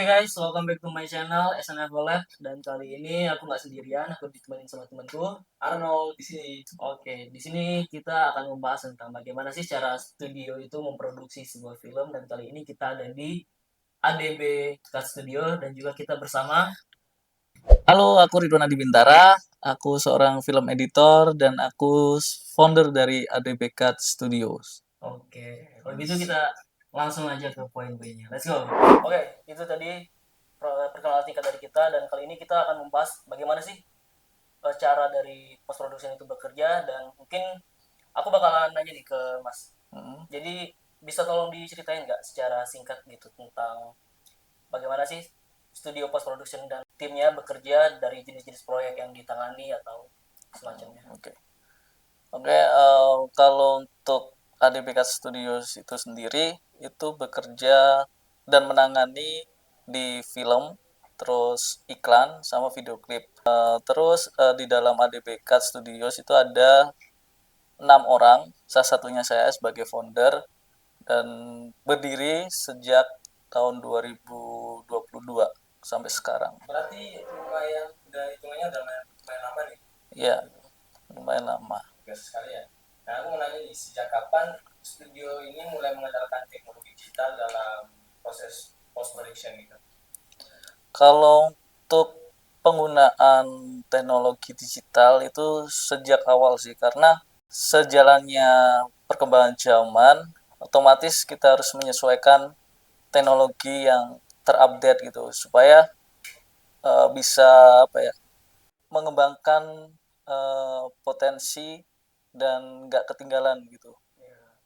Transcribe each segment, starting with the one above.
Guys, welcome back to my channel SNF Lab dan kali ini aku nggak sendirian, aku ditemenin sama temanku Arnold di sini. Oke, di sini kita akan membahas tentang bagaimana sih cara studio itu memproduksi sebuah film dan kali ini kita ada di ADB Cut Studio dan juga kita bersama. Halo, aku Ridwan Adi Bintara. Aku seorang film editor dan aku founder dari ADB Cut Studios. Oke, kalau gitu kita langsung aja ke poin-poinnya. Let's go. Oke, itu tadi perkenalan singkat dari kita dan kali ini kita akan membahas bagaimana sih cara dari post production itu bekerja dan mungkin aku bakalan nanya nih ke Mas. Jadi bisa tolong diceritain nggak secara singkat gitu tentang bagaimana sih studio post production dan timnya bekerja dari jenis-jenis proyek yang ditangani atau semacamnya. Kalau untuk ADBK Studios itu sendiri itu bekerja dan menangani di film, terus iklan sama video klip. Di dalam ADBK Studios itu ada 6 orang, salah satunya saya sebagai founder dan berdiri sejak tahun 2022 sampai sekarang. Berarti lumayan udah hitungannya udah lumayan lama nih. Iya, lumayan lama. Gas sekali ya. Nah, aku mau nanya nih, sejak kapan studio ini mulai mengandalkan teknologi digital dalam proses post production gitu? Kalau untuk penggunaan teknologi digital itu sejak awal sih, karena sejalannya perkembangan zaman, otomatis kita harus menyesuaikan teknologi yang terupdate gitu, supaya bisa mengembangkan potensi dan nggak ketinggalan gitu,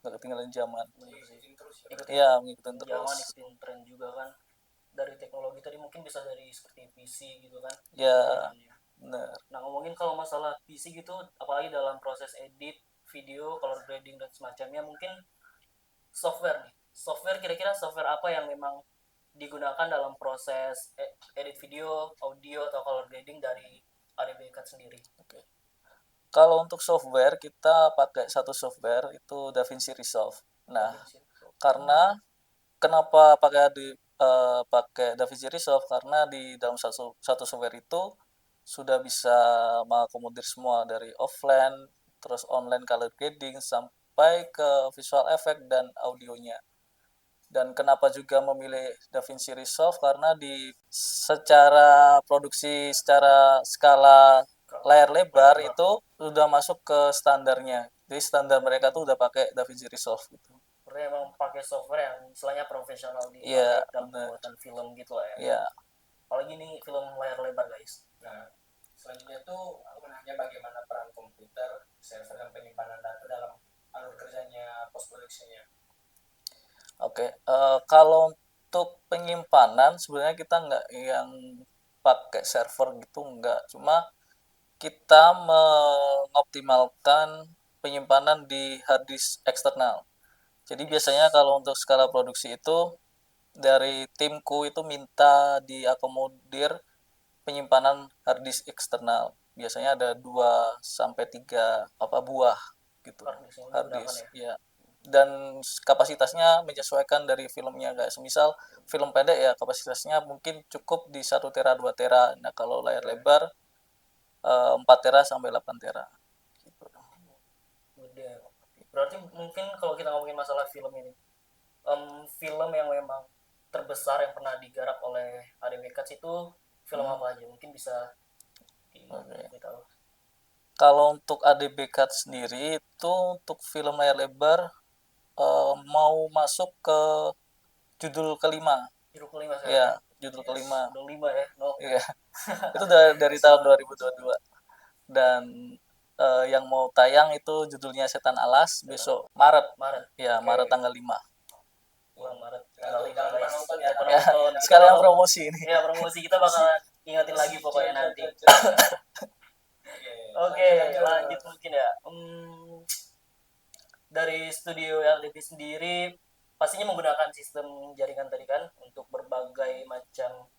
nggak ketinggalan zaman. Iya, ngikutin terus. Jangan ikutin tren juga kan. Dari teknologi tadi mungkin bisa dari seperti PC gitu kan. Ya, benar. Nah, ngomongin kalau masalah PC gitu, apalagi dalam proses edit video, color grading dan semacamnya, mungkin software nih. Software kira-kira software apa yang memang digunakan dalam proses edit video, audio atau color grading dari ADB Cut sendiri? Kalau untuk software kita pakai satu software itu DaVinci Resolve. Nah, karena kenapa pakai DaVinci Resolve, karena di dalam satu software itu sudah bisa mengakomodir semua dari offline, terus online color grading sampai ke visual effect dan audionya. Dan kenapa juga memilih DaVinci Resolve, karena secara produksi secara skala layar lebar itu sudah masuk ke standarnya. Jadi standar mereka tuh udah pakai DaVinci Resolve gitu. Berarti emang pakai software yang istilahnya profesional di dalam pembuatan film gitu lah ya. Iya. Apalagi ini film layar lebar guys. Nah, selanjutnya tuh aku menanya bagaimana peran komputer, server dan penyimpanan data dalam alur kerjanya post productionnya. Kalau untuk penyimpanan sebenarnya kita nggak yang pakai server gitu, nggak. Cuma kita mengoptimalkan penyimpanan di hard disk eksternal. Jadi biasanya kalau untuk skala produksi itu dari timku itu minta diakomodir penyimpanan hard disk eksternal. Biasanya ada 2 sampai 3 buah gitu. Hard disk ya. Dan kapasitasnya menyesuaikan dari filmnya, guys. Misal film pendek ya kapasitasnya mungkin cukup di 1 tera 2 tera. Nah, kalau layar lebar 4 tera sampai 8 tera gitu. Berarti mungkin kalau kita ngomongin masalah film ini, film yang memang terbesar yang pernah digarap oleh ADB Cuts itu film apa aja? Mungkin bisa tahu. Kalau untuk ADB Cut sendiri itu untuk film layar lebar mau masuk ke judul kelima. Judul kelima saya. Iya, judul kelima. Judul 5 ya. No. Iya. Itu dari tahun 2022. Dan yang mau tayang itu judulnya Setan Alas besok Maret. Ya, Maret tanggal 5. Maret tanggal 5 guys. Ya, sekalian promosi ini. Ya, promosi kita bakal ingatin lagi pokoknya nanti. Oke, lanjut mungkin ya. Dari studio LDP sendiri pastinya menggunakan sistem jaringan tadi kan untuk berbagai macam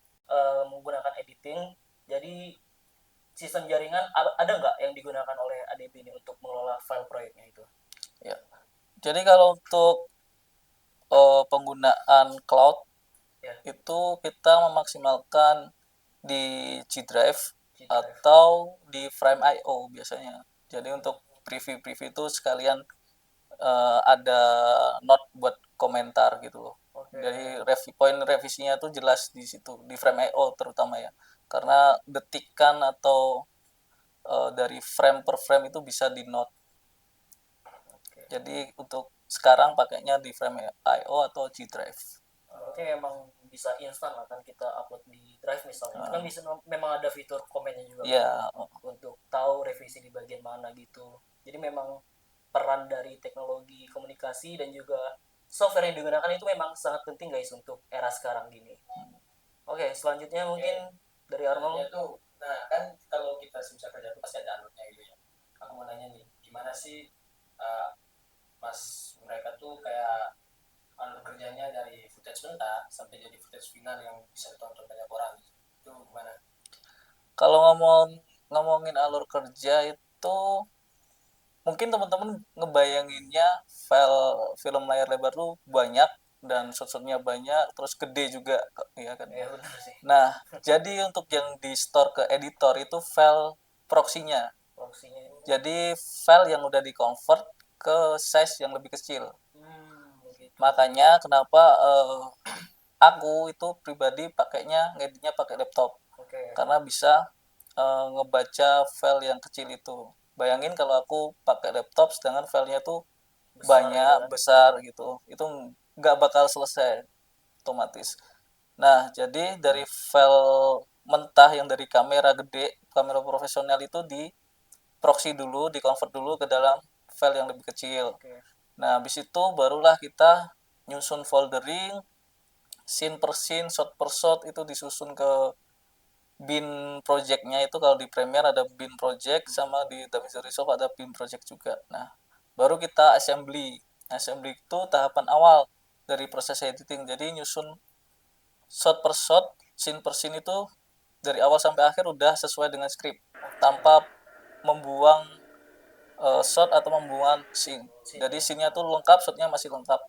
menggunakan editing. Jadi sistem jaringan ada nggak yang digunakan oleh ADB ini untuk mengelola file proyeknya itu? Ya. Jadi kalau untuk penggunaan cloud Ya, itu kita memaksimalkan di G Drive G Drive. atau di Frame.io biasanya. Jadi untuk preview-preview itu sekalian ada note buat komentar gitu loh. Oke. Dari poin revisinya tuh jelas di situ, di Frame.io terutama ya. Karena detikan atau dari frame per frame itu bisa di note. Oke. Jadi untuk sekarang pakainya di Frame.io atau G Drive. Berarti memang bisa instan lah kan kita upload di Drive misalnya. Itu kan bisa memang ada fitur komennya juga kan Ya, untuk tahu revisi di bagian mana gitu. Jadi memang peran dari teknologi komunikasi dan juga software yang digunakan itu memang sangat penting guys untuk era sekarang gini. Oke, selanjutnya mungkin dari Arnold. tuh, nah kan kalau kita susah kerja tuh pasti ada alurnya gitu ya. Aku mau nanya nih, gimana sih uh, mas mereka tuh kayak alur kerjanya dari footage mentah sampai jadi footage final yang bisa ditonton banyak orang gitu. Itu gimana? kalau ngomongin alur kerja itu mungkin teman-teman ngebayanginnya file film layar lebar tuh banyak dan shot-shotnya banyak terus gede juga ya kan. Ya benar sih. Nah, jadi untuk yang di store ke editor itu file proxy-nya. Proxy-nya ini. Jadi file yang udah di convert ke size yang lebih kecil. Gitu. Makanya kenapa aku itu pribadi pakainya ngeditnya pakai laptop. Oke. Karena bisa ngebaca file yang kecil itu. Bayangin kalau aku pakai laptop sedangkan filenya tuh Besar banyak gitu kan. besar gitu, itu nggak bakal selesai otomatis. Nah, jadi dari file mentah yang dari kamera gede, kamera profesional itu di proxy dulu, di convert dulu ke dalam file yang lebih kecil. Oke. Nah, habis itu barulah kita nyusun foldering, scene per scene, shot per shot itu disusun ke bin projectnya. Itu kalau di Premiere ada bin project, sama di DaVinci Resolve ada bin project juga. Nah, baru kita assembly itu tahapan awal dari proses editing. Jadi nyusun shot per shot, scene per scene itu dari awal sampai akhir udah sesuai dengan script tanpa membuang shot atau membuang scene. Jadi scene-nya tuh lengkap, shotnya masih lengkap.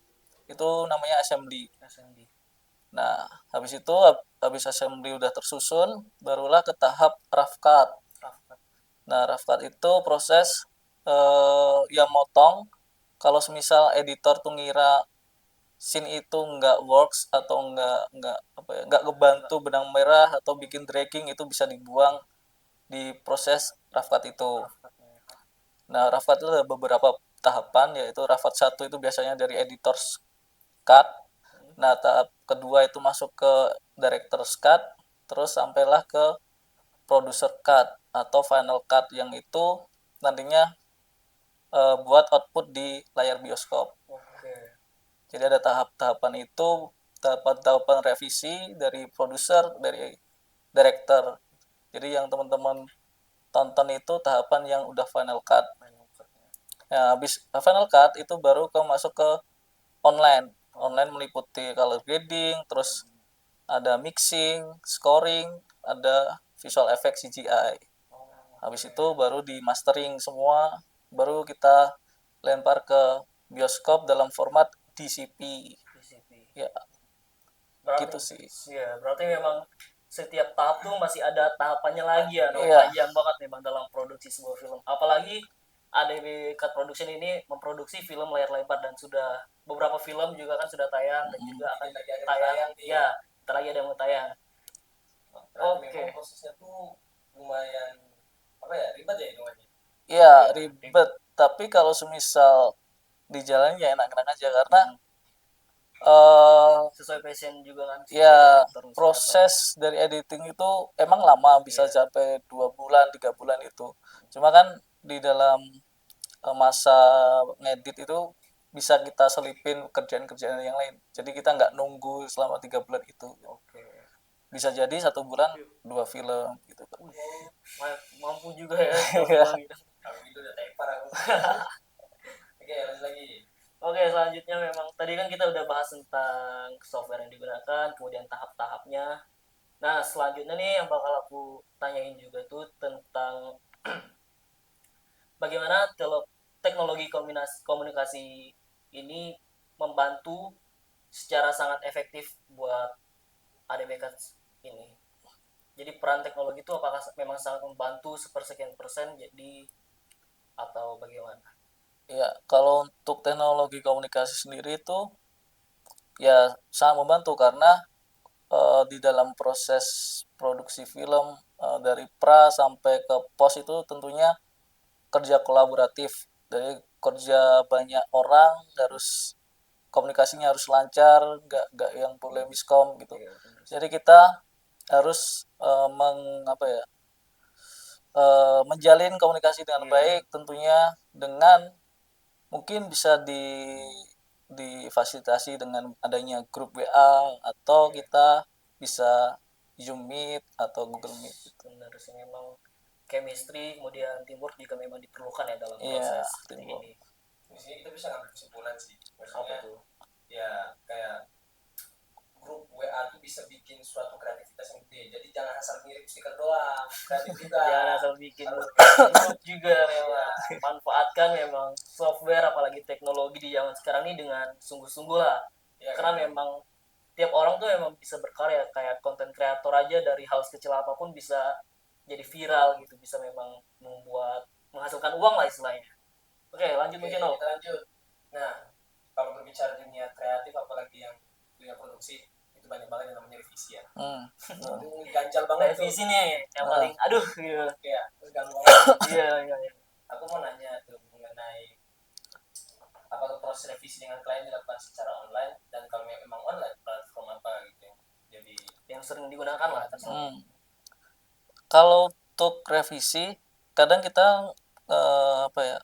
Itu namanya assembly. Nah, habis itu habis assembly udah tersusun, barulah ke tahap rough cut. Nah, rough cut itu proses yang motong. Kalau semisal editor tuh ngira scene itu nggak works atau nggak apa ya, nggak ngebantu benang merah atau bikin dragging, itu bisa dibuang di proses rough cut itu. Nah, rough cut itu ada beberapa tahapan, yaitu rough cut 1 itu biasanya dari editor's cut. Nah, tahap kedua itu masuk ke director's cut, terus sampailah ke producer cut atau final cut yang itu nantinya buat output di layar bioskop. Jadi ada tahap-tahapan itu, tahapan-tahapan revisi dari produser, dari director. Jadi yang teman-teman tonton itu tahapan yang udah final cut. Nah, habis final cut itu baru masuk ke online. Online meliputi color grading, terus ada mixing, scoring, ada visual effect CGI. Habis itu baru di mastering semua, baru kita lempar ke bioskop dalam format DCP. Ya, berarti, gitu sih. Ya, berarti memang setiap tahap tuh masih ada tahapannya lagi ya. Iya. Panjang banget memang dalam produksi sebuah film. Apalagi ADW Cut Production ini memproduksi film layar lebar dan sudah beberapa film juga kan sudah tayang dan juga akan tayang. Ya, ntar lagi ada yang mau tayang. Oke. Prosesnya tuh lumayan apa ya, ribet ya hitungannya. Iya, ribet. Tapi kalau semisal di jalan ya enak-enak aja karena sesuai passion juga kan. Ya, proses dari editing itu emang lama, bisa sampai 2 bulan, 3 bulan itu. Cuma kan di dalam masa ngedit itu bisa kita selipin kerjaan-kerjaan yang lain. Jadi kita nggak nunggu selama 3 bulan itu. Bisa jadi 1 bulan 2 film gitu kan. Mampu juga ya. Kalau gitu udah tepar aku. Oke, lanjut lagi. Oke, selanjutnya memang tadi kan kita udah bahas tentang software yang digunakan, kemudian tahap-tahapnya. Nah, selanjutnya nih yang bakal aku tanyain juga tuh tentang bagaimana teknologi komunikasi ini membantu secara sangat efektif buat ADBK ini. Jadi peran teknologi itu apakah memang sangat membantu sepersekian persen jadi atau bagaimana? Ya, kalau untuk teknologi komunikasi sendiri itu ya sangat membantu karena di dalam proses produksi film dari pra sampai ke pos itu tentunya kerja kolaboratif. Dari kerja banyak orang harus komunikasinya harus lancar, nggak yang boleh miskom gitu. Iya, Jadi kita harus menjalin komunikasi dengan Iya. baik, tentunya dengan mungkin bisa difasilitasi dengan adanya grup WA atau kita bisa Zoom Meet atau Google Meet gitu. Benar sih, memang chemistry kemudian teamwork juga memang diperlukan ya dalam Iya, proses seperti teamwork. ini. Di sini kita bisa ngambil kesimpulan sih, Apa maksudnya tuh? ya kayak grup WA tuh bisa bikin suatu kreativitas yang gede, jadi jangan asal ngirim stiker doang, kreatif juga. Jangan asal bikin Harus grup juga, memang manfaatkan memang software apalagi teknologi di zaman sekarang ini dengan sungguh-sungguh lah. ya, Karena kan? memang tiap orang tuh memang bisa berkarya, kayak konten kreator aja dari hal sekecil apapun bisa jadi viral gitu, bisa memang menghasilkan uang lah istilahnya. Oke, lanjut Oke, mungkin. kita lanjut. Nah, kalau berbicara dunia kreatif apalagi yang dunia produksi, itu banyak banget yang namanya revisi ya. Itu ganjal banget tuh. Revisi nih yang paling aduh gitu. Ya, terus ganggu banget. Iya, iya, iya. Aku mau nanya tuh mengenai apakah proses revisi dengan klien dilakukan secara online, dan kalau memang online, platform apa gitu ya. Jadi Yang sering digunakan lah. Kalau untuk revisi, kadang kita apa ya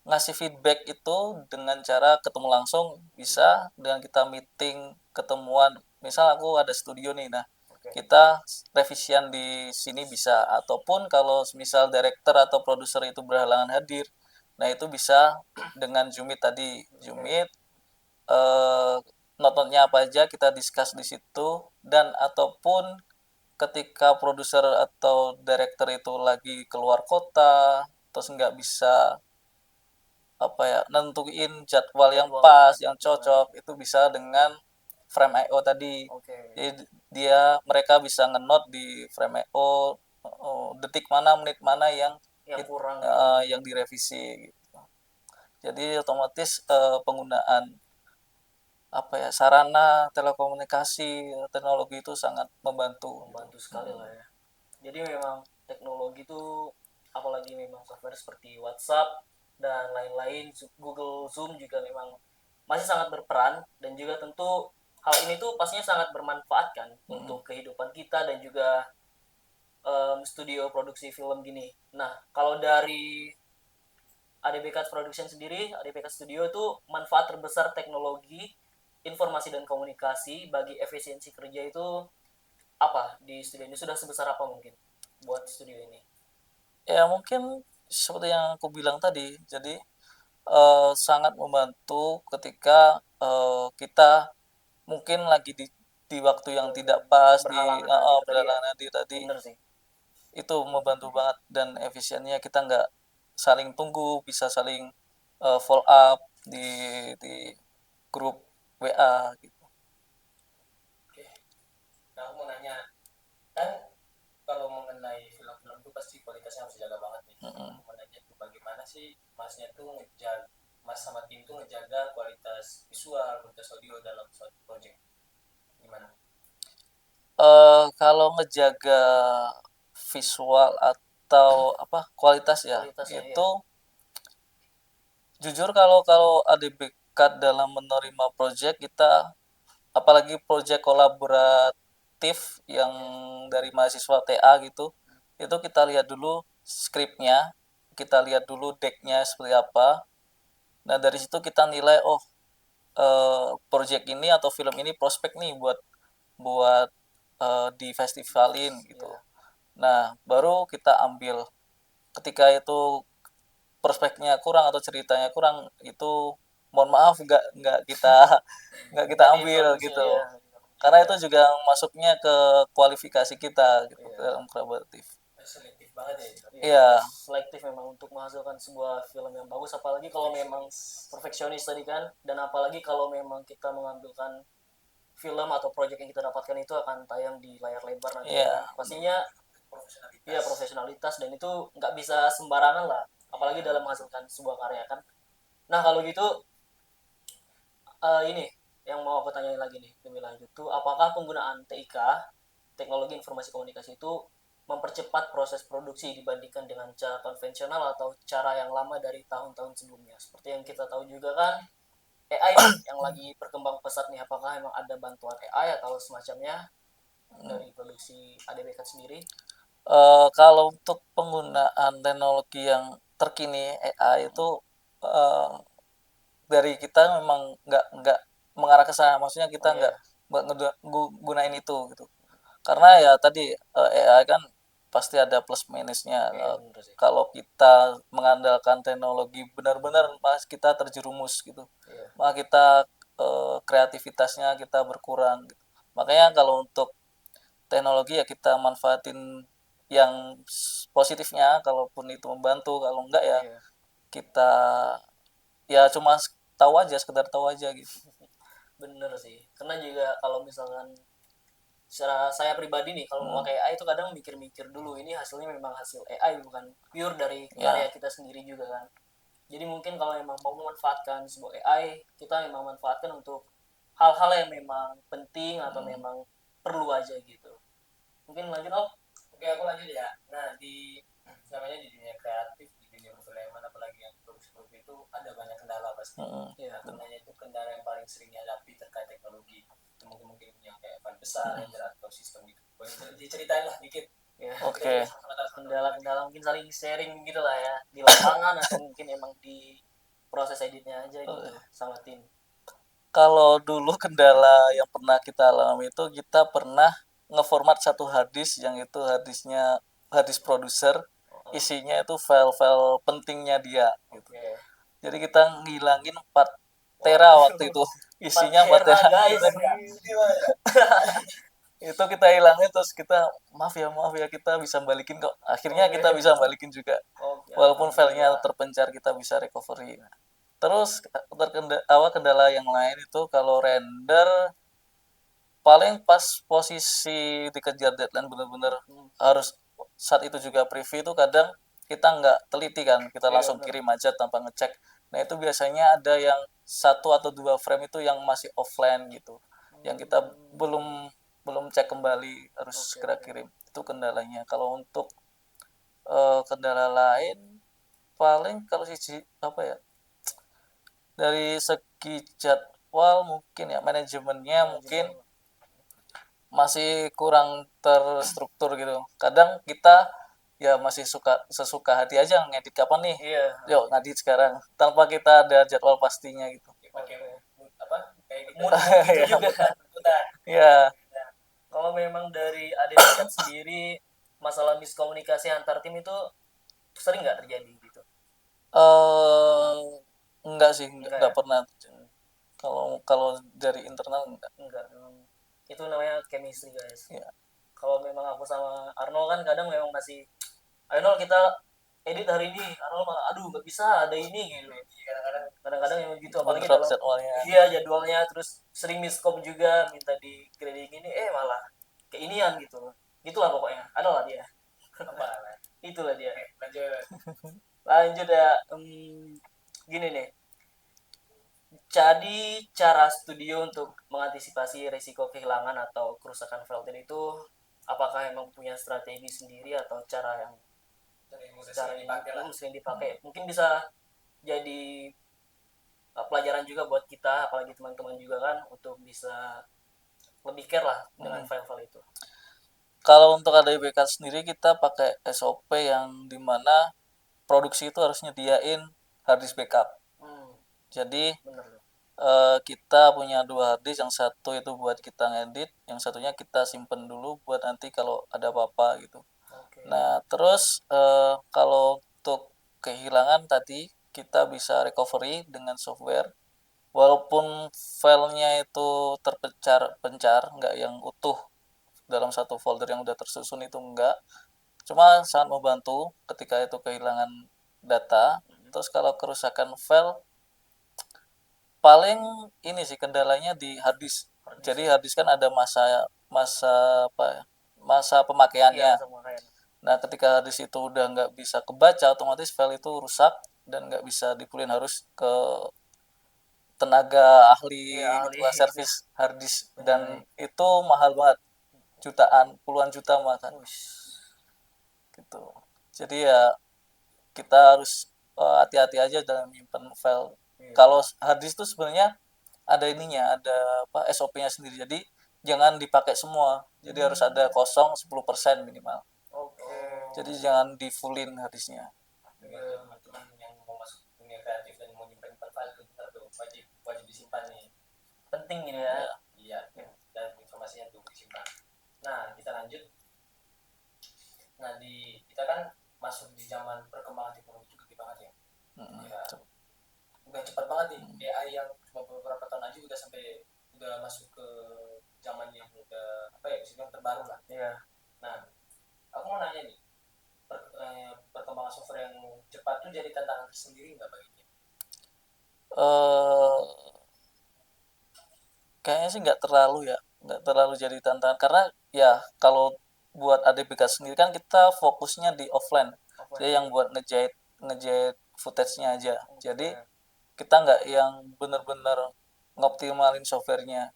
ngasih feedback itu dengan cara ketemu langsung, bisa dengan kita meeting ketemuan. Misal aku ada studio nih, nah kita revisian di sini bisa, ataupun kalau misal director atau produser itu berhalangan hadir, nah itu bisa dengan Zoom Meet tadi. Zoom Meet not-notnya apa aja kita discuss di situ, dan ataupun ketika produser atau director itu lagi keluar kota terus nggak bisa nentuin jadwal yang pas, yang cocok, itu bisa dengan frame IO tadi. Jadi mereka bisa nge-note di frame IO detik mana, menit mana yang kurang yang direvisi gitu. Jadi otomatis penggunaan sarana telekomunikasi teknologi itu sangat membantu sekali lah ya. Jadi memang teknologi itu apalagi memang software seperti WhatsApp dan lain-lain, Google Zoom juga memang masih sangat berperan, dan juga tentu hal ini tuh pastinya sangat bermanfaat kan untuk kehidupan kita dan juga studio produksi film gini. Nah, kalau dari ADBK Production sendiri, ADBK Studio itu manfaat terbesar teknologi informasi dan komunikasi bagi efisiensi kerja itu apa di studio ini, sudah sebesar apa mungkin buat studio ini? Ya mungkin seperti yang aku bilang tadi, jadi sangat membantu ketika kita mungkin lagi di waktu yang tidak pas, berhalangan hadir tadi. Bener sih. Itu membantu banget, dan efisiennya kita nggak saling tunggu, bisa saling follow up di grup WA gitu. Oke. Nah, aku mau nanya, kan kalau mengenai film-film itu pasti kualitasnya harus dijaga banget nih. Mau nanya tuh bagaimana sih masnya tuh ngejaga, mas sama tim tuh ngejaga kualitas visual, kualitas audio dalam suatu project, gimana? Kalau ngejaga visual atau kualitas ya, itu jujur kalau ADBK dalam menerima project kita, apalagi project kolaboratif yang dari mahasiswa TA gitu, itu kita lihat dulu skripnya, kita lihat dulu decknya seperti apa. Nah dari situ kita nilai, project ini atau film ini prospek nih buat di festivalin gitu. Nah baru kita ambil. Ketika itu prospeknya kurang atau ceritanya kurang, itu mohon maaf nggak kita ambil gitu. Karena itu juga masuknya ke kualifikasi kita gitu, dalam kolaboratif. Selektif banget ya itu. Iya. selektif memang untuk menghasilkan sebuah film yang bagus, apalagi kalau memang perfeksionis tadi kan, dan apalagi kalau memang kita mengambilkan film atau proyek yang kita dapatkan itu akan tayang di layar lebar nanti Iya. kan, pastinya Profesionalitas. ya profesionalitas, dan itu nggak bisa sembarangan lah, apalagi dalam menghasilkan sebuah karya kan. Nah kalau gitu ini yang mau aku tanyain lagi nih lebih lanjut tuh, apakah penggunaan TIK, teknologi informasi komunikasi itu mempercepat proses produksi dibandingkan dengan cara konvensional atau cara yang lama dari tahun-tahun sebelumnya? Seperti yang kita tahu juga kan, AI yang lagi berkembang pesat nih, apakah emang ada bantuan AI atau semacamnya dari produksi ADBK sendiri? Kalau untuk penggunaan teknologi yang terkini AI itu eh, dari kita memang nggak mengarah ke sana, maksudnya kita Oh, iya. nggak gunain itu gitu, karena ya tadi AI kan pasti ada plus minusnya. Iya bener sih. Kalau kita mengandalkan teknologi benar-benar mas kita terjerumus gitu, Iya. maka kita kreativitasnya kita berkurang gitu. Makanya kalau untuk teknologi ya kita manfaatin yang positifnya, kalaupun itu membantu, kalau enggak ya Iya. kita ya cuma tahu aja, sekedar tahu aja gitu. Bener sih, karena juga kalau misalkan secara saya pribadi nih, kalau memakai AI itu kadang mikir-mikir dulu, ini hasilnya memang hasil AI bukan pure dari Ya. karya kita sendiri juga kan. Jadi mungkin kalau memang mau memanfaatkan sebuah AI, kita memang manfaatkan untuk hal-hal yang memang penting atau memang perlu aja gitu. Mungkin lanjut Om. Oke, aku lanjut ya. Nah, di namanya di dunia kreatif, di dunia perfilman, apalagi yang produksi itu ada banyak kendala pasti. Ya. Namanya itu kendala yang paling sering dihadapi terkait teknologi. Itu mungkin yang kayak file besar, atau sistem gitu. Boleh diceritain lah dikit. Ya. Oke. Kendala-kendala mungkin saling sharing gitu lah ya, di lapangan atau mungkin emang di proses editnya aja gitu sama tim. Kalau dulu kendala yang pernah kita alami itu, kita pernah ngeformat satu harddisk yang itu harddisknya harddisk produser, isinya itu file-file pentingnya dia gitu. Oke. Jadi kita ngilangin 4 tera waktu itu, isinya 4 tera guys. itu kita hilangin, terus kita maaf ya kita bisa balikin kok, akhirnya kita bisa balikin juga, Oke, walaupun filenya alhamdulillah. terpencar kita bisa recovery. Terus kendala yang lain itu kalau render, paling pas posisi dikejar deadline bener-bener harus saat itu juga preview, itu kadang kita nggak teliti kan, kita Iya, langsung bener. kirim aja tanpa ngecek. Nah itu biasanya ada yang 1 atau 2 frame itu yang masih offline gitu, yang kita belum belum cek kembali, harus Oke, segera oke. kirim. Itu kendalanya. Kalau untuk kendala lain paling kalau sisi apa ya, dari segi jadwal mungkin ya, manajemennya mungkin masih kurang terstruktur gitu. Kadang kita ya masih sesuka hati aja ngedit kapan nih, Iya. yuk ngedit sekarang, tanpa kita ada jadwal pastinya gitu. Pakai apa? Kayak gitu. Mood gitu Ya, juga kan. ya. Kalau memang dari ADW sendiri, masalah miskomunikasi antar tim itu sering nggak terjadi gitu? eh enggak sih, Enggak enggak ya? pernah. Kalau kalau dari internal enggak. Enggak. Itu namanya chemistry guys. Ya. Kalau memang aku sama Arnold kan kadang memang masih, Arnold kita edit hari ini, Arnold malah aduh nggak bisa ada ini gitu. Kadang-kadang yang gitu, apalagi Bentrok dalam jadwalnya. iya jadwalnya, terus sering miskom juga, minta di grading ini malah keinian gitu. Gitulah pokoknya, ada lah dia. Apa? Itulah dia. Lanjut. Ya, gini nih. Jadi cara studio untuk mengantisipasi risiko kehilangan atau kerusakan file itu, apakah emang punya strategi sendiri atau cara yang sering dipakai? Mungkin bisa jadi pelajaran juga buat kita, apalagi teman-teman juga kan, untuk bisa lebih care lah dengan file-file itu. Kalau untuk ADBK sendiri kita pakai SOP yang dimana produksi itu harus nyediain harddisk backup. Jadi Bener. kita punya 2 harddisk, yang satu itu buat kita ngedit, yang satunya kita simpen dulu buat nanti kalau ada apa-apa gitu. Oke. Nah terus kalau untuk kehilangan tadi, kita bisa recovery dengan software, walaupun filenya itu terpencar-pencar, nggak yang utuh dalam satu folder yang udah tersusun, itu enggak, Cuma sangat membantu ketika itu kehilangan data. Terus kalau kerusakan file, paling ini sih kendalanya di hard disk. Jadi hard disk kan ada masa masa apa ya, masa Iya, pemakaiannya. sama kayak. Nah, ketika hard disk itu udah nggak bisa kebaca, otomatis file itu rusak dan nggak bisa dipulih, harus ke tenaga ahli Iya, ahli itulah, itu. servis hard disk, dan Benar. itu mahal banget, jutaan, puluhan juta makan Ush. gitu. Jadi ya kita harus hati-hati aja dalam menyimpan file. Iya. Kalau hard disk itu sebenarnya ada ininya, ada apa, SOP-nya sendiri. Jadi jangan dipakai semua. Jadi harus ada kosong 10% minimal. Oke. Jadi jangan di fullin hard disknya. Begitu teman-teman yang mau masuk dunia kreatif dan mau nyimpan file itu benar tuh wajib wajib disimpan nih. Penting ini ya. Iya. Dan informasinya tuh disimpan. Nah, kita lanjut. Nah, kita kan masuk di zaman perkembangan teknologi itu gede banget ya. Ya, udah cepat banget nih. AI yang cuma beberapa tahun aja udah masuk ke zaman yang udah apa ya, bisa bilang terbaru lah. Iya. Nah, aku mau nanya nih, perkembangan software yang cepat tuh jadi tantangan tersendiri nggak baginya? eh Kayaknya sih nggak terlalu jadi tantangan, karena ya kalau buat ADBK sendiri kan kita fokusnya di offline. Jadi yang buat ngejahit ngejahit footage-nya aja. Jadi kita nggak yang bener-bener ngoptimalin softwarenya.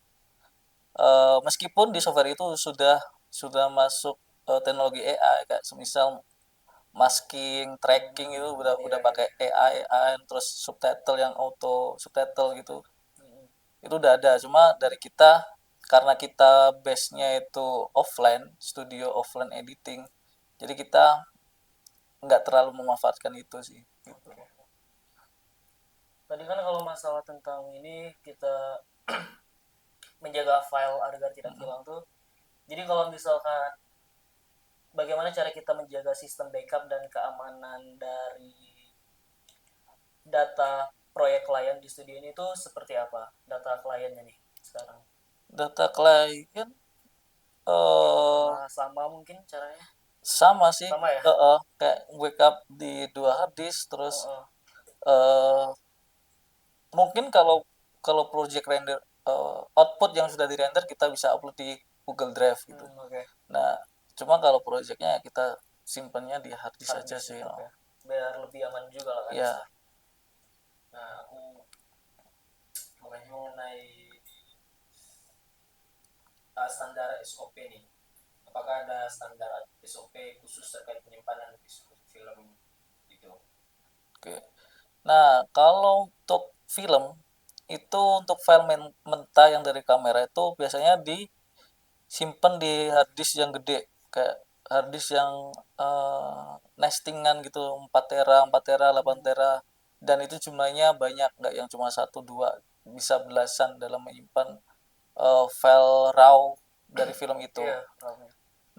Meskipun di software itu sudah masuk teknologi AI, kayak semisal masking, tracking itu udah pakai AI, terus subtitle yang auto subtitle gitu. Itu udah ada, cuma dari kita, karena kita base-nya itu offline, studio offline editing, jadi kita nggak terlalu memanfaatkan itu sih gitu. Tadi kan kalau masalah tentang ini kita menjaga file agar tidak hilang tuh. Jadi kalau misalkan bagaimana cara kita menjaga sistem backup dan keamanan dari data proyek klien di studio ini tuh seperti apa? Data kliennya nih sekarang. Data klien Sama mungkin caranya. sama sih, Sama ya? kayak backup di 2 harddisk, terus Oh, eh mungkin kalau kalau project render, output yang sudah di render kita bisa upload di Google Drive gitu. Oke. Nah, cuma kalau projectnya kita simpannya di harddisk Hard aja disk sih. tetap ya. Biar lebih aman juga lah kan. Ya, Nah, aku mau nanya mengenai standar SOP nih. Apakah ada standar SOP khusus terkait penyimpanan film gitu? oke. Nah, kalau untuk film itu, untuk file mentah yang dari kamera itu biasanya disimpan di harddisk yang gede, kayak harddisk yang nestingan gitu, 4 tera, 4 tera, 8 tera, dan itu jumlahnya banyak, nggak yang cuma satu dua, bisa belasan dalam menyimpan file raw dari film itu. Iya.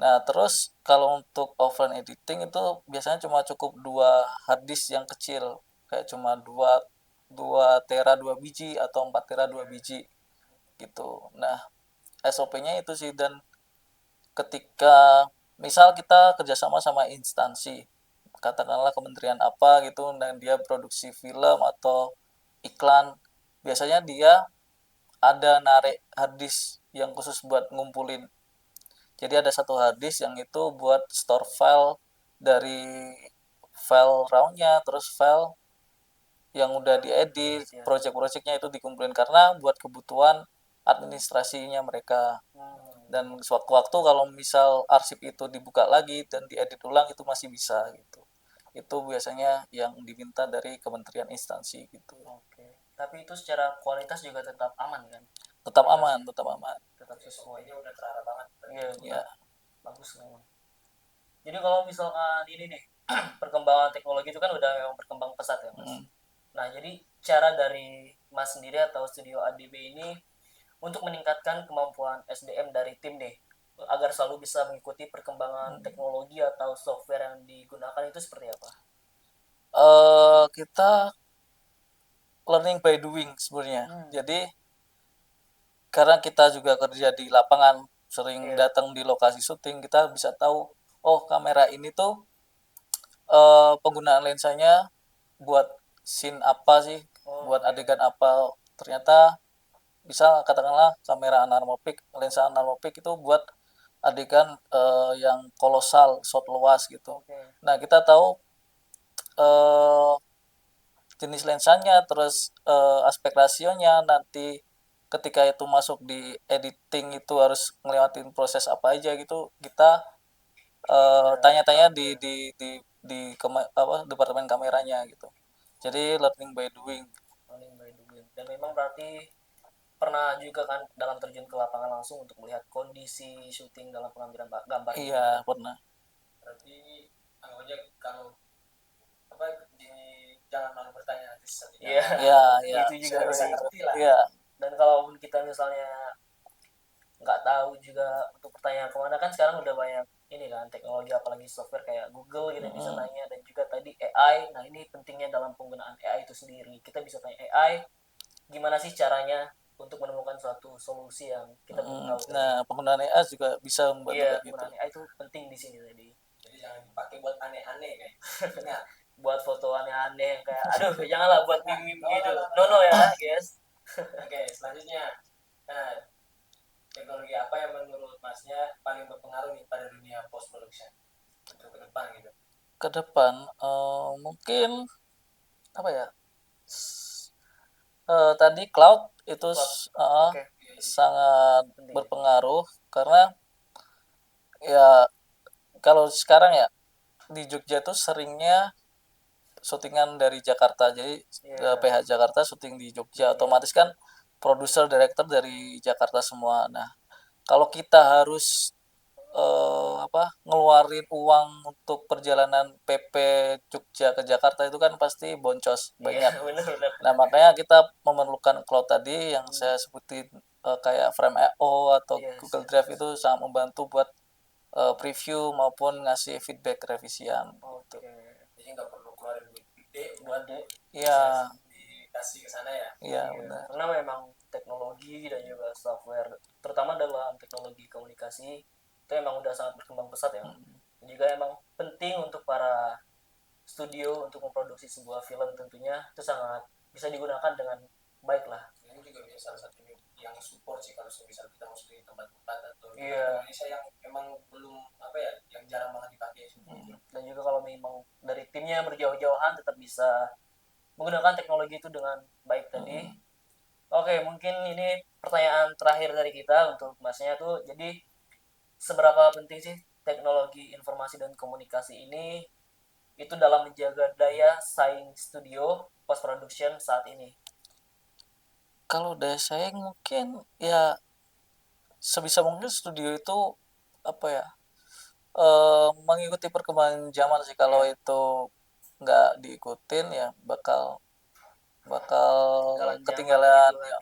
Nah, terus kalau untuk offline editing itu biasanya cuma cukup 2 harddisk yang kecil, kayak cuma 2 tera 2 biji, atau 4 tera 2 biji gitu. Nah, SOP-nya itu sih. Dan ketika misal kita kerjasama sama instansi, katakanlah kementerian apa gitu, dan dia produksi film atau iklan, biasanya dia ada narik harddisk yang khusus buat ngumpulin. Jadi ada satu harddisk yang itu buat store file, dari file raw-nya, terus file yang udah diedit, project-projectnya itu dikumpulin, karena buat kebutuhan administrasinya mereka. Dan sewaktu-waktu kalau misal arsip itu dibuka lagi dan diedit ulang, itu masih bisa gitu. Itu biasanya yang diminta dari kementerian instansi gitu. Oke. Tapi itu secara kualitas juga tetap aman kan? Tetap aman, tetap aman. Tetap sesuai. Ini udah terarah banget. Iya, Ya. bagus memang. Jadi kalau misalkan ini nih, perkembangan teknologi itu kan udah memang berkembang pesat ya Mas. Nah, jadi cara dari Mas sendiri atau studio ADB ini untuk meningkatkan kemampuan SDM dari tim nih, agar selalu bisa mengikuti perkembangan teknologi atau software yang digunakan itu seperti apa? Kita learning by doing sebenarnya. Jadi karena kita juga kerja di lapangan, sering datang di lokasi syuting, kita bisa tahu oh kamera ini tuh penggunaan lensanya buat scene apa sih, buat adegan apa. Ternyata bisa katakanlah kamera anamorphic, lensa anamorphic itu buat adegan yang kolosal, shot luas gitu. Oke. Nah, kita tahu eh, jenis lensanya, terus aspek rasionya, nanti ketika itu masuk di editing itu harus ngelewatin proses apa aja gitu. Kita tanya-tanya di departemen kameranya gitu. Jadi learning by doing. Learning by doing. Dan memang berarti pernah juga kan dalam terjun ke lapangan langsung untuk melihat kondisi syuting dalam pengambilan gambar ini. Iya, pernah. Berarti anggap aja kalau apa jangan malu bertanya nanti sesuatu. Iya. Iya, Itu juga bisa harus. ngerti lah. iya. Dan kalaupun kita misalnya nggak tahu juga untuk pertanyaan kemana, kan sekarang udah banyak ini kan teknologi, apalagi software kayak Google gitu bisa nanya, dan juga tadi AI. Nah, ini pentingnya dalam penggunaan AI itu sendiri, kita bisa tanya AI gimana sih caranya untuk menemukan suatu solusi yang kita belum tahu tadi. Nah, penggunaan AI juga bisa membantu Iya, kayak gitu. penggunaan AI itu penting di sini tadi. Jadi jangan dipakai buat aneh-aneh kayak. Ingat. Buat foto aneh-aneh yang kayak aduh janganlah buat meme gitu. No ya guys. Oke, selanjutnya. Nah, teknologi apa yang menurut masnya paling berpengaruh nih pada dunia post production untuk ke depan gitu? Ke depan mungkin apa ya? Tadi cloud itu Oke. sangat Penting. berpengaruh karena ya kalau sekarang ya di Jogja tuh seringnya syutingan dari Jakarta, jadi PH Jakarta syuting di Jogja, otomatis kan produser director dari Jakarta semua. Nah, kalau kita harus ngeluarin uang untuk perjalanan PP Jogja ke Jakarta itu kan pasti boncos banyak. Iya, benar. Nah, makanya kita memerlukan cloud tadi yang saya sebutin kayak Frame.io atau Yes. Google Drive itu sangat membantu buat preview maupun ngasih feedback revisian. Oke. Jadi nggak perlu keluarin duit gede buat Iya, dikasih ke sana ya. iya benar. Karena memang teknologi dan juga software, terutama dalam teknologi komunikasi, itu emang udah sangat berkembang pesat ya. Dan juga emang penting untuk para studio untuk memproduksi sebuah film, tentunya itu sangat bisa digunakan dengan baik lah. Ini juga bisa salah satu yang support sih kalau misal kita mau syuting di tempat-tempat atau di Iya. Indonesia yang emang belum apa ya, yang jarang banget dipakai sih. Dan juga kalau memang dari timnya berjauh-jauhan tetap bisa menggunakan teknologi itu dengan baik tadi. Oke, mungkin ini pertanyaan terakhir dari kita untuk masnya tuh. Jadi seberapa penting sih teknologi informasi dan komunikasi ini itu dalam menjaga daya saing studio post production saat ini? Kalau daya saing mungkin ya sebisa mungkin studio itu apa ya mengikuti perkembangan zaman sih. Kalau itu nggak diikutin ya bakal ketinggalan gitu ya,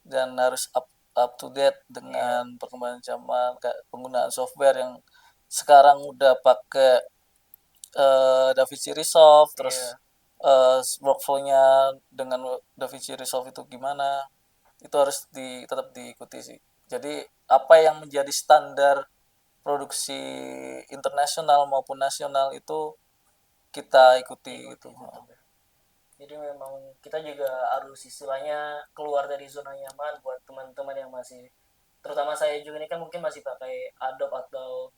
dan harus up to date dengan perkembangan zaman, kayak penggunaan software yang sekarang udah pakai DaVinci Resolve, terus workflow-nya dengan DaVinci Resolve itu gimana, itu harus tetap diikuti sih. Jadi apa yang menjadi standar produksi internasional maupun nasional itu kita ikuti gitu. Jadi memang kita juga harus istilahnya keluar dari zona nyaman buat teman-teman yang masih, terutama saya juga ini kan mungkin masih pakai Adobe atau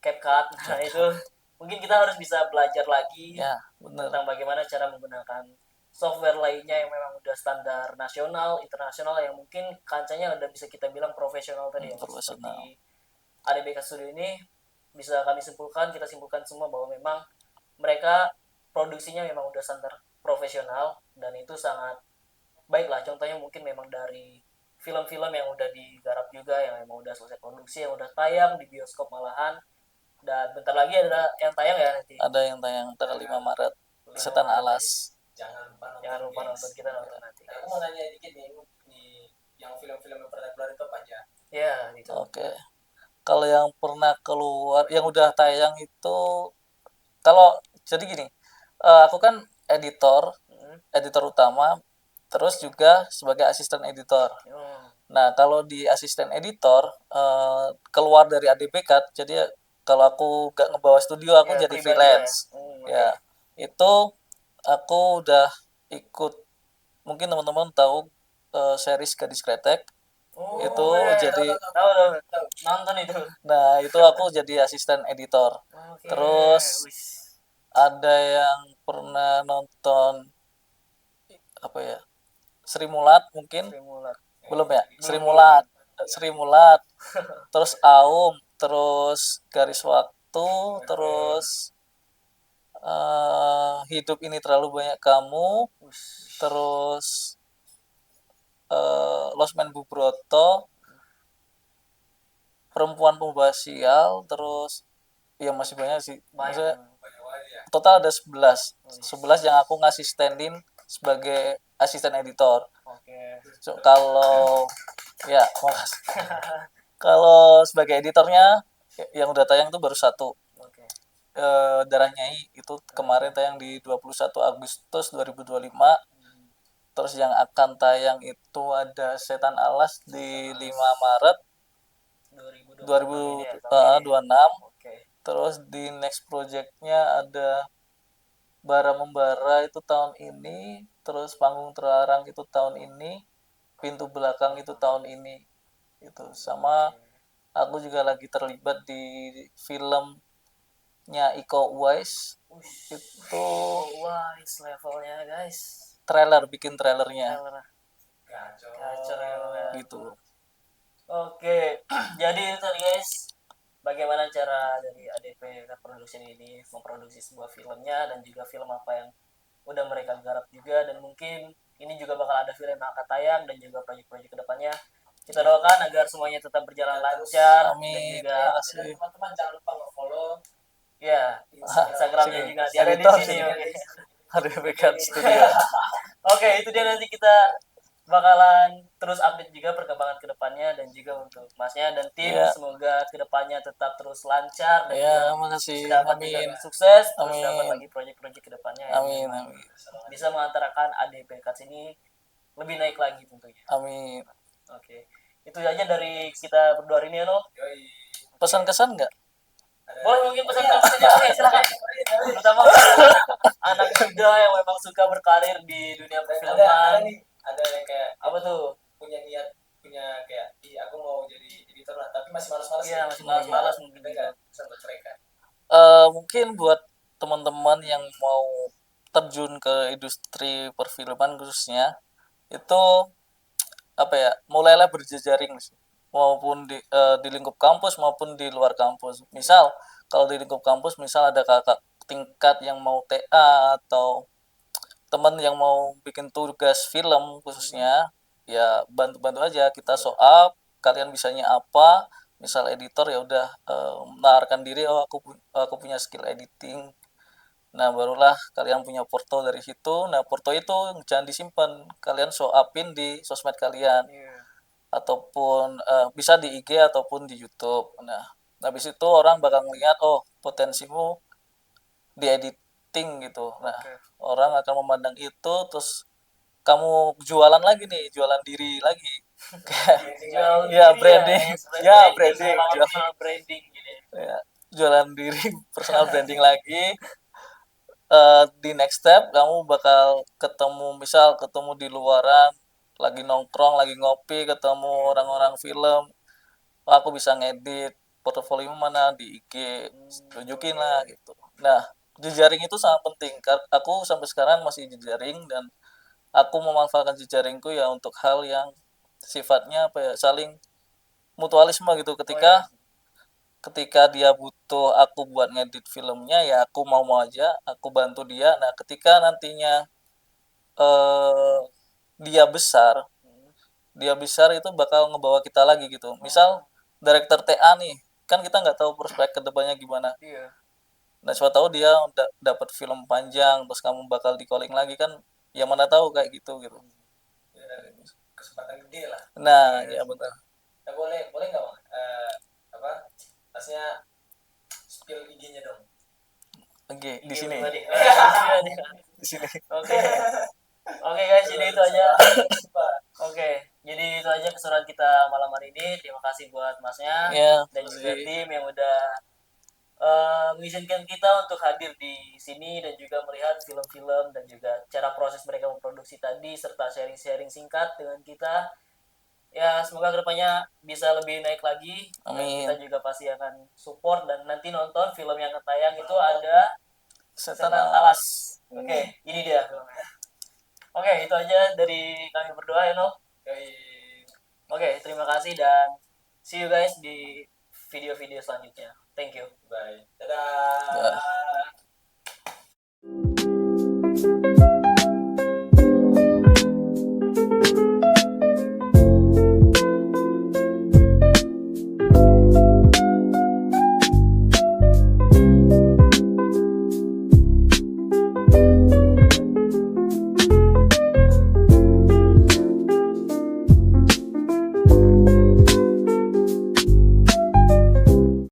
CapCut. Nah itu mungkin kita harus bisa belajar lagi Ya, benar. tentang bagaimana cara menggunakan software lainnya yang memang udah standar nasional, internasional, yang mungkin kancanya udah bisa kita bilang profesional tadi ya. Profesional. Seperti ADBK Studio ini bisa kita simpulkan semua bahwa memang mereka produksinya memang udah standar profesional dan itu sangat baik lah. Contohnya mungkin memang dari film-film yang udah digarap juga, yang memang udah selesai produksi, yang udah tayang di bioskop malahan, dan bentar lagi ada yang tayang ya nanti. Ada yang tayang tanggal 5 Maret, Setan Alas. Jangan lupa nonton, kita nonton nanti. Aku mau nanya dikit nih, yang film-film yang pernah keluar itu apa aja? Ya gitu. Oke. Kalau yang pernah keluar, yang udah tayang itu, kalau jadi gini, aku kan editor utama, terus juga sebagai asisten editor. Nah, kalau di asisten editor keluar dari ADBK, jadi kalau aku gak ngebawa studio, aku Ya, jadi pribadi freelance. oke. Ya, itu aku udah ikut, mungkin teman-teman tahu series Gadis Kretek. Oh, Itu iya, jadi, tahu nonton itu. nah itu aku jadi asisten editor. Oke, Terus wis. ada yang pernah nonton apa ya, Sri Mulat mungkin, Sri Mulat. belum ya, Sri Belum, Mulat, belum. Sri Mulat, terus Aum, terus Garis Waktu, terus Hidup Ini Terlalu Banyak Kamu, Wis. terus Losmen Bubroto, Perempuan Pembawa Sial, terus ya masih banyak sih. Maksudnya Banyak. total ada 11 yang aku ngasistenin sebagai asisten editor. Oke. So, kalau ya makasih. Kalau sebagai editornya yang udah tayang itu baru satu, Oke. Darah Nyai, itu kemarin tayang di 21 Agustus 2025. Terus yang akan tayang itu ada Setan Alas di 5 Maret 2026 ini ya, tahun ini. 2026. Oke. Terus di next projectnya ada Bara Membara itu tahun ini, terus Panggung Terlarang itu tahun ini, Pintu Belakang itu tahun ini. Itu sama aku juga lagi terlibat di filmnya Iko Uwais. Ush. Itu Wise levelnya guys. bikin trailernya Trailer. Gacor ya. gitu. Oke, jadi itu tadi guys, bagaimana cara dari ADP Production ini memproduksi sebuah filmnya dan juga film apa yang udah mereka garap juga, dan mungkin ini juga bakal ada film yang akan tayang dan juga proyek-proyek kedepannya. Kita doakan agar semuanya tetap berjalan lancar. Amin. Dan juga Terima kasih. teman-teman jangan lupa nge-follow ya Instagramnya Sini. juga nanti ada di Editor sini. sini. Oke. Ada Bekan Studio. Oke, itu dia, nanti kita bakalan terus update juga perkembangan kedepannya dan juga untuk masnya dan tim, Ya. semoga kedepannya tetap terus lancar dan Ya, juga makasih. dapat juga Amin. sukses, terus Amin. dapat lagi proyek-proyek kedepannya yang Amin. memang Amin. bisa mengantarakan ADP Cuts ini lebih naik lagi tentunya. Amin. Oke, itu aja dari kita berdua hari ini ya, No. Pesan-kesan nggak? Boleh mungkin pesan-pesannya, oke silakan. Terutama anak muda yang memang suka berkarir di dunia perfilman. ada yang kayak Apa tuh? punya niat, punya kayak aku mau jadi editor lah, tapi masih malas-malas. Iya, masih malas-malas mungkin juga. Bisa buat mereka. Mungkin buat teman-teman yang mau terjun ke industri perfilman khususnya, itu apa ya, mulailah berjejaring sih. Maupun di lingkup kampus maupun di luar kampus. Misal kalau di lingkup kampus, misal ada kakak tingkat yang mau TA atau teman yang mau bikin tugas film khususnya, ya bantu-bantu aja, kita soal kalian bisanya apa, misal editor ya udah menawarkan diri, oh aku punya skill editing. Nah, barulah kalian punya porto dari situ. Nah, porto itu jangan disimpan, kalian show upin di sosmed kalian, ataupun bisa di IG ataupun di YouTube. Nah, habis itu orang bakal ngeliat, oh potensimu di editing gitu. Nah, orang akan memandang itu, terus kamu jualan lagi nih, jualan diri lagi. Ya, branding. Ya, branding. Personal branding gini. Ya, jualan diri, personal branding lagi. Di next step kamu bakal ketemu di luaran, lagi nongkrong, lagi ngopi, ketemu orang-orang film, oh, aku bisa ngedit, portofolio mana di IG, tunjukin lah gitu. Nah, jejaring itu sangat penting. Aku sampai sekarang masih jejaring, dan aku memanfaatkan jejaringku ya untuk hal yang sifatnya apa ya, saling mutualisme gitu. Ketika dia butuh aku buat ngedit filmnya, ya aku mau aja, aku bantu dia. Nah, ketika nantinya eh, dia besar itu bakal ngebawa kita lagi gitu. Misal director TA nih, kan kita nggak tahu prospek kedepannya gimana. Iya. Nah, siapa tahu dia dapat film panjang, terus kamu bakal di calling lagi kan, ya mana tahu kayak gitu. Kesempatan gede lah. Nah, ya benar. Nah, boleh nggak bang? Pasnya spill IG-nya dong. Oke, di sini. Di sini. Oke. Oke guys, jadi itu aja. Oke, jadi itu aja keseruan kita malam hari ini. Terima kasih buat masnya Ya, dan juga tim yang udah mengizinkan kita untuk hadir di sini dan juga melihat film-film dan juga cara proses mereka memproduksi tadi serta sharing-sharing singkat dengan kita. Ya semoga kedepannya bisa lebih naik lagi. Dan Amin. kita juga pasti akan support dan nanti nonton film yang akan tayang itu ada Setan Setan Alas. Alas. Oke, ini dia filmnya. Oke, itu aja dari kami berdua ya, No. Oke, terima kasih dan see you guys di video-video selanjutnya. Thank you. Bye. Dadah. Thank you.